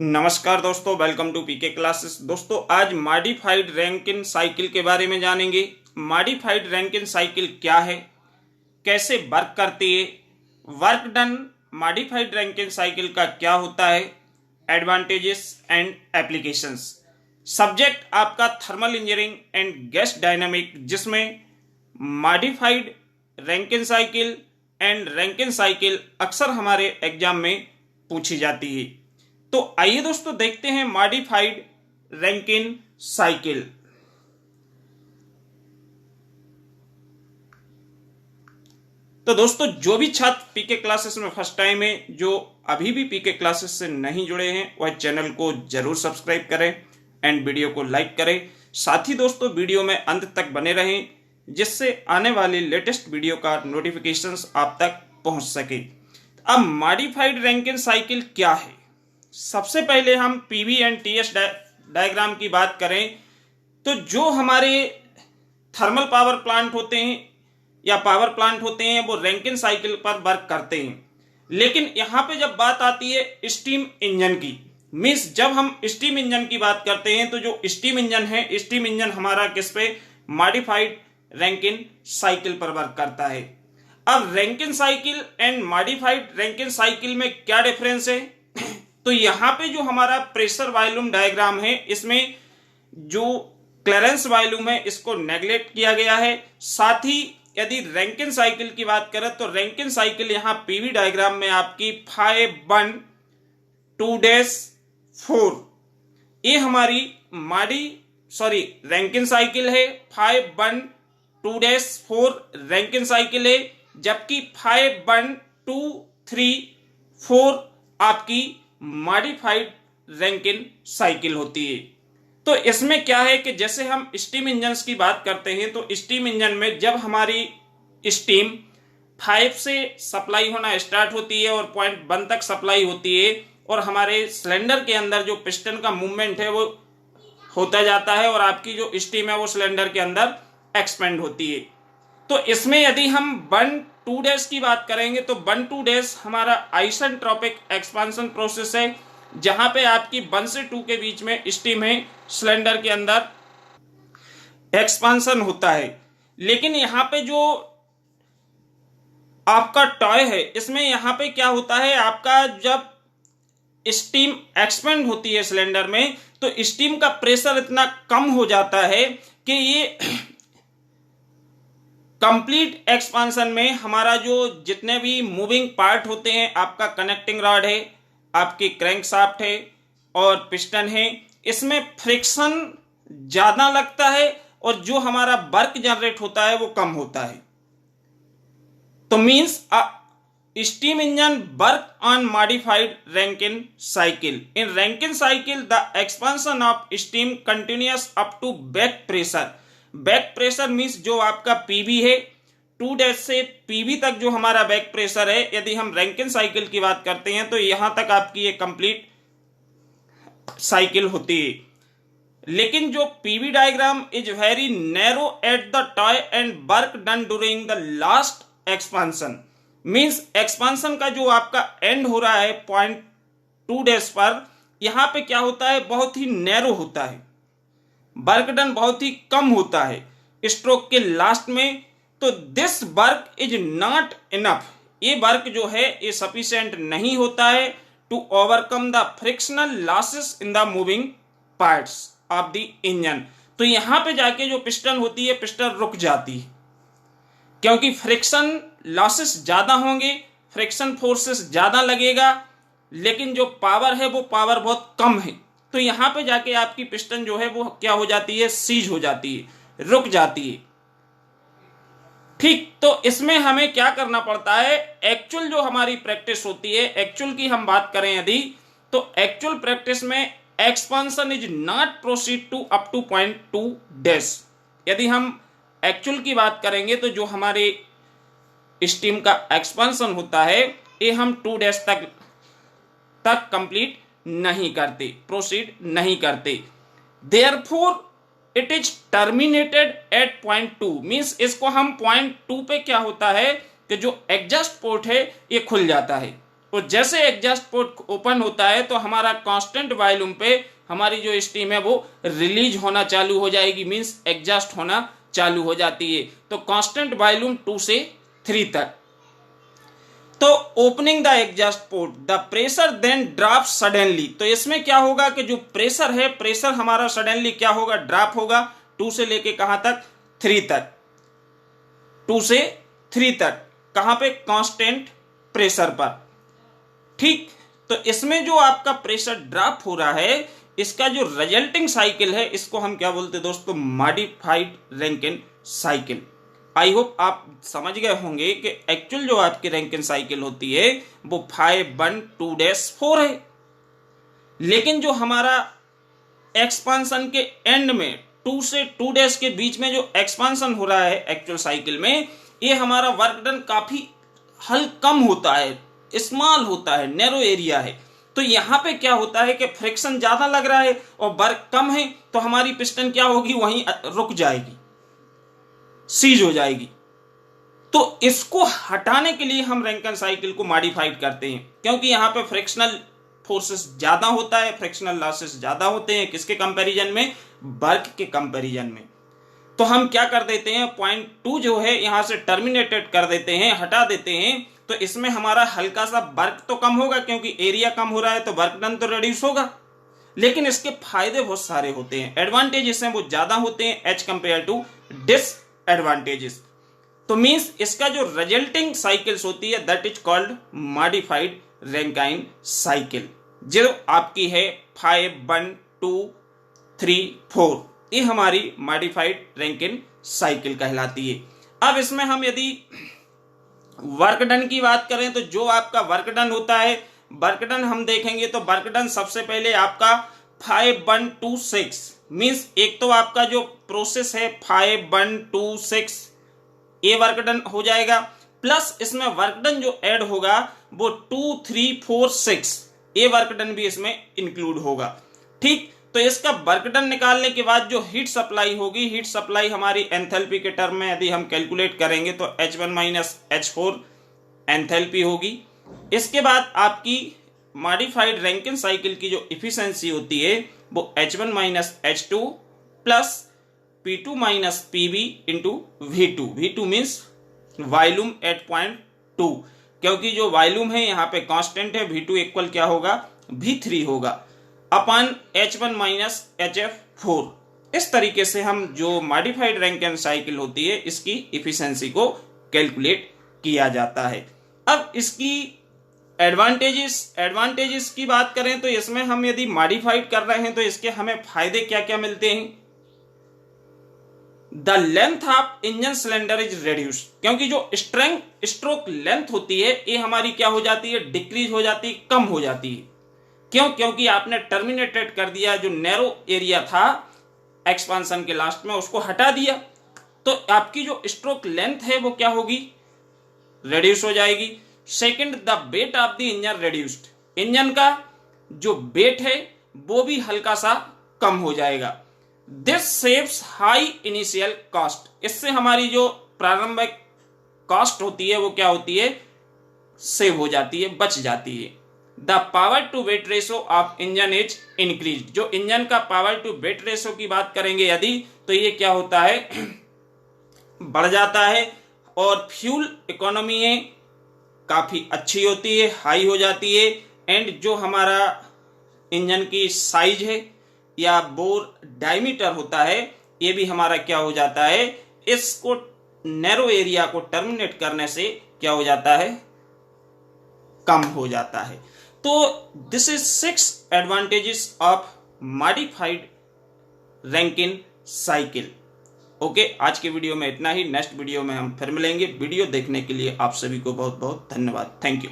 नमस्कार दोस्तों, welcome to PK classes. दोस्तों आज मॉडिफाइड रैंकिन साइकिल के बारे में जानेंगे। मॉडिफाइड रैंकिन साइकिल क्या है, कैसे वर्क करती है, work done modified Rankine cycle का क्या होता है, एडवांटेजेस एंड एप्लीकेशंस। सब्जेक्ट आपका thermal engineering and gas dynamic, जिसमें modified Rankine cycle and Rankine cycle अक्सर हमारे एग्जाम में पूछी जाती है। तो आइए दोस्तों देखते हैं मॉडिफाइड रैंकिन साइकिल। तो दोस्तों जो भी छात्र पीके क्लासेस में फर्स्ट टाइम है, जो अभी भी पीके क्लासेस से नहीं जुड़े हैं, वह चैनल को जरूर सब्सक्राइब करें एंड वीडियो को लाइक करें। साथ ही दोस्तों वीडियो में अंत तक बने रहें, जिससे आने वाली लेटेस्ट वीडियो का नोटिफिकेशंस आप तक पहुंच सके। अब मॉडिफाइड रैंकिन साइकिल क्या है, सबसे पहले हम पीवी एंड टीएस डायग्राम की बात करें तो जो हमारे थर्मल पावर प्लांट होते हैं या पावर प्लांट होते हैं वो रैंकिन साइकिल पर वर्क करते हैं। लेकिन यहाँ पे जब बात आती है स्टीम इंजन की, मीन्स जब हम स्टीम इंजन की बात करते हैं तो जो स्टीम इंजन है, स्टीम इंजन हमारा किस पे, मॉडिफाइड रैंकिन साइकिल पर वर्क करता है। अब Rankine cycle and modified Rankine cycle में क्या डिफरेंस है, तो यहाँ पे जो हमारा प्रेशर वॉल्यूम डायग्राम है, इसमें जो क्लियरेंस वॉल्यूम है इसको नेग्लेक्ट किया गया है। साथ ही यदि रैंकिन साइकिल की बात करें तो रैंकिन साइकिल यहाँ पीवी डायग्राम में आपकी 5-1-2-4 ये हमारी रैंकिन साइकिल है। 5-1-2-4 रैंकिन साइकिल है, जबकि 5-1-2-3-4 आपकी मॉडिफाइड रैंकिन साइकिल होती है। तो इसमें क्या है कि जैसे हम स्टीम इंजन्स की बात करते हैं तो स्टीम इंजन में जब हमारी स्टीम 5 से सप्लाई होना स्टार्ट होती है और पॉइंट 1 तक सप्लाई होती है और हमारे सिलेंडर के अंदर जो पिस्टन का मूवमेंट है वो होता जाता है और आपकी जो स्टीम है वो सिलेंडर के अंदर एक्सपेंड होती है। तो इसमें यदि हम 1-2 की बात करेंगे तो 1-2 हमारा आइसेंट्रोपिक एक्सपांशन प्रोसेस है, जहां पे आपकी 1 से 2 के बीच में स्टीम है, सिलेंडर के अंदर एक्सपांशन होता है। लेकिन यहाँ पे जो आपका टॉय है, इसमें यहाँ पे क्या होता है, आपका जब स्टीम एक्सपेंड होती है सिलेंडर में तो स्टीम का प्रेशर इतना कम हो जाता है कि ये कंप्लीट एक्सपांशन में हमारा जो जितने भी मूविंग पार्ट होते हैं, आपका कनेक्टिंग रॉड है, आपकी क्रैंकशाफ्ट है और पिस्टन है, इसमें फ्रिक्शन ज्यादा लगता है और जो हमारा वर्क जनरेट होता है वो कम होता है। तो means steam engine work on modified Rankine cycle. In Rankine cycle the expansion of steam continuous up to back pressure. Back pressure means जो आपका पीबी है, 2 से पीबी तक जो हमारा बैक प्रेशर है, यदि हम रैंकिन साइकिल की बात करते हैं तो यहां तक आपकी ये कंप्लीट साइकिल होती है। लेकिन जो PV diagram is very narrow at the toy and work done during the last expansion. Means expansion का जो आपका एंड हो रहा है पॉइंट 2 पर, यहां पे क्या होता है, बहुत ही नैरो होता है, वर्क डन बहुत ही कम होता है स्ट्रोक के लास्ट में। तो this work is not enough, ये वर्क जो है ये सफिशिएंट नहीं होता है to overcome the frictional losses in the moving parts of the engine. तो यहां पे जाके जो पिस्टन होती है, पिस्टन रुक जाती है, क्योंकि फ्रिक्शन लॉसेस ज्यादा होंगे, फ्रिक्शन फोर्सेस ज्यादा लगेगा, लेकिन जो पावर है वो पावर बहुत कम है। तो यहां पे जाके आपकी पिस्टन जो है वो क्या हो जाती है, सीज हो जाती है, रुक जाती है। ठीक, तो इसमें हमें क्या करना पड़ता है, एक्चुअल जो हमारी प्रैक्टिस होती है, एक्चुअल की हम बात करें यदि, तो एक्चुअल प्रैक्टिस में expansion is not proceed to up to point 2। यदि हम एक्चुअल की बात करेंगे तो जो हमारे स्टीम का एक्सपांशन होता है ये हम 2 तक कंप्लीट नहीं करते, प्रोसीड नहीं करते। Therefore it is terminated at point 2। Means इसको हम पॉइंट 2 पे क्या होता है कि जो एग्जॉस्ट पोर्ट है ये खुल जाता है, और जैसे एग्जॉस्ट पोर्ट ओपन होता है तो हमारा कांस्टेंट वॉल्यूम पे हमारी जो स्टीम है वो रिलीज होना चालू हो जाएगी, मींस एग्जॉस्ट होना चालू हो जाती है। तो कांस्टेंट वॉल्यूम 2 से 3 तक। तो opening the exhaust port the pressure then drop suddenly. तो इसमें क्या होगा कि जो प्रेशर है, प्रेशर हमारा सडनली क्या होगा, ड्रॉप होगा 2 से लेके कहां तक, 3 तक। 2 से 3 तक कहां पे, कांस्टेंट प्रेशर पर। ठीक, तो इसमें जो आपका प्रेशर ड्रॉप हो रहा है, इसका जो रिजल्टिंग साइकिल है इसको हम क्या बोलते हैं दोस्तों, modified Rankine cycle. I hope आप समझ गए होंगे कि एक्चुअल जो आपकी रैंकिन साइकिल होती है वो 5-1-2-4 है, लेकिन जो हमारा एक्सपांसन के एंड में 2 से 2 के बीच में जो एक्सपांसन हो रहा है एक्चुअल साइकिल में, ये हमारा वर्क डन काफी कम होता है, स्मॉल होता है, नैरो एरिया है। तो यहां पे क्या होता है कि फ्रिक्शन ज्यादा लग रहा है और वर्क कम है, तो हमारी पिस्टन क्या होगी, वहीं रुक जाएगी, सीज हो जाएगी। तो इसको हटाने के लिए हम रैंकिन साइकिल को मॉडिफाइड करते हैं, क्योंकि यहां पे फ्रिक्शनल फोर्सेस ज्यादा होता है, फ्रिक्शनल लॉसेस ज्यादा होते हैं, किसके कंपैरिजन में, वर्क के कंपैरिजन में। तो हम क्या कर देते हैं, पॉइंट 2 जो है यहां से टर्मिनेटेड कर देते हैं, हटा देते हैं। तो इसमें हमारा हल्का सा वर्क तो कम होगा, क्योंकि एरिया कम हो रहा है तो वर्क डन तो रिड्यूस होगा, लेकिन इसके फायदे बहुत सारे होते हैं, एडवांटेजेस हैं वो ज्यादा होते हैं एज कंपेयर टू डिसएडवांटेजेस। तो मींस इसका जो रिजल्टिंग साइकिल्स होती है that is called modified Rankine cycle, जो आपकी है 5-1-2-3-4, ये हमारी मॉडिफाइड रैंकिन साइकिल कहलाती है। अब इसमें हम यदि वर्क डन की बात करें तो जो आपका वर्क डन होता है, वर्क डन हम देखेंगे तो वर्क डन सबसे पहले आपका 5-1-2-6, मींस एक तो आपका जो प्रोसेस है 5-1-2-6 ये वर्क डन हो जाएगा, प्लस इसमें वर्क डन जो ऐड होगा वो 2-3-4-6 ये वर्क डन भी इसमें इंक्लूड होगा। ठीक, तो इसका वर्क डन निकालने के बाद जो हीट सप्लाई होगी, हीट सप्लाई हमारी एंथैल्पी के टर्म में यदि हम कैलकुलेट करेंगे तो H1 - H4 एंथैल्पी होगी। इसके बाद आपकी मॉडिफाइड रैंकिन साइकिल की जो इफिशिएंसी होती है वो H1 - H2 plus P2 - PV into V2। V2 means volume at point 2, क्योंकि जो वॉल्यूम है यहाँ पे कांस्टेंट है, V2 इक्वल क्या होगा, V3 होगा अपन H1 - HF4। इस तरीके से हम जो मॉडिफाइड रैंकिन साइकिल होती है इसकी इफिशिएंसी को कैलकुलेट किया जाता है। अब इसकी एडवांटेजेस की बात करें तो इसमें हम यदि मॉडिफाइड कर रहे हैं तो इसके हमें फायदे क्या क्या मिलते हैं। The length of engine cylinder is reduce, क्योंकि जो स्ट्रोक लेंथ होती है ये हमारी क्या हो जाती है, डिक्रीज हो जाती है, कम हो जाती है। क्यों, क्योंकि आपने टर्मिनेटेड कर दिया, जो नैरो एरिया था एक्सपांसन के लास्ट में उसको हटा दिया, तो आपकी जो स्ट्रोक लेंथ है वो क्या होगी, रिड्यूस हो जाएगी। Second, the weight of the engine reduced, engine का जो वेट है वो भी हल्का सा कम हो जाएगा। This saves high initial cost, इससे हमारी जो प्रारंभिक कॉस्ट होती है वो क्या होती है, सेव हो जाती है, बच जाती है। The power to weight ratio of engine is increase, जो इंजन का पावर टू वेट रेशो की बात करेंगे यदि, तो ये क्या होता है, बढ़ जाता है, और फ्यूल इकोनॉमी है काफी अच्छी होती है, हाई हो जाती है। एंड जो हमारा इंजन की साइज है या बोर डायमीटर होता है ये भी हमारा क्या हो जाता है, इसको नैरो एरिया को टर्मिनेट करने से क्या हो जाता है, कम हो जाता है। तो this is 6 advantages of modified Rankine cycle. Okay, आज के वीडियो में इतना ही, नेक्स्ट वीडियो में हम फिर मिलेंगे। वीडियो देखने के लिए आप सभी को बहुत बहुत धन्यवाद। Thank you.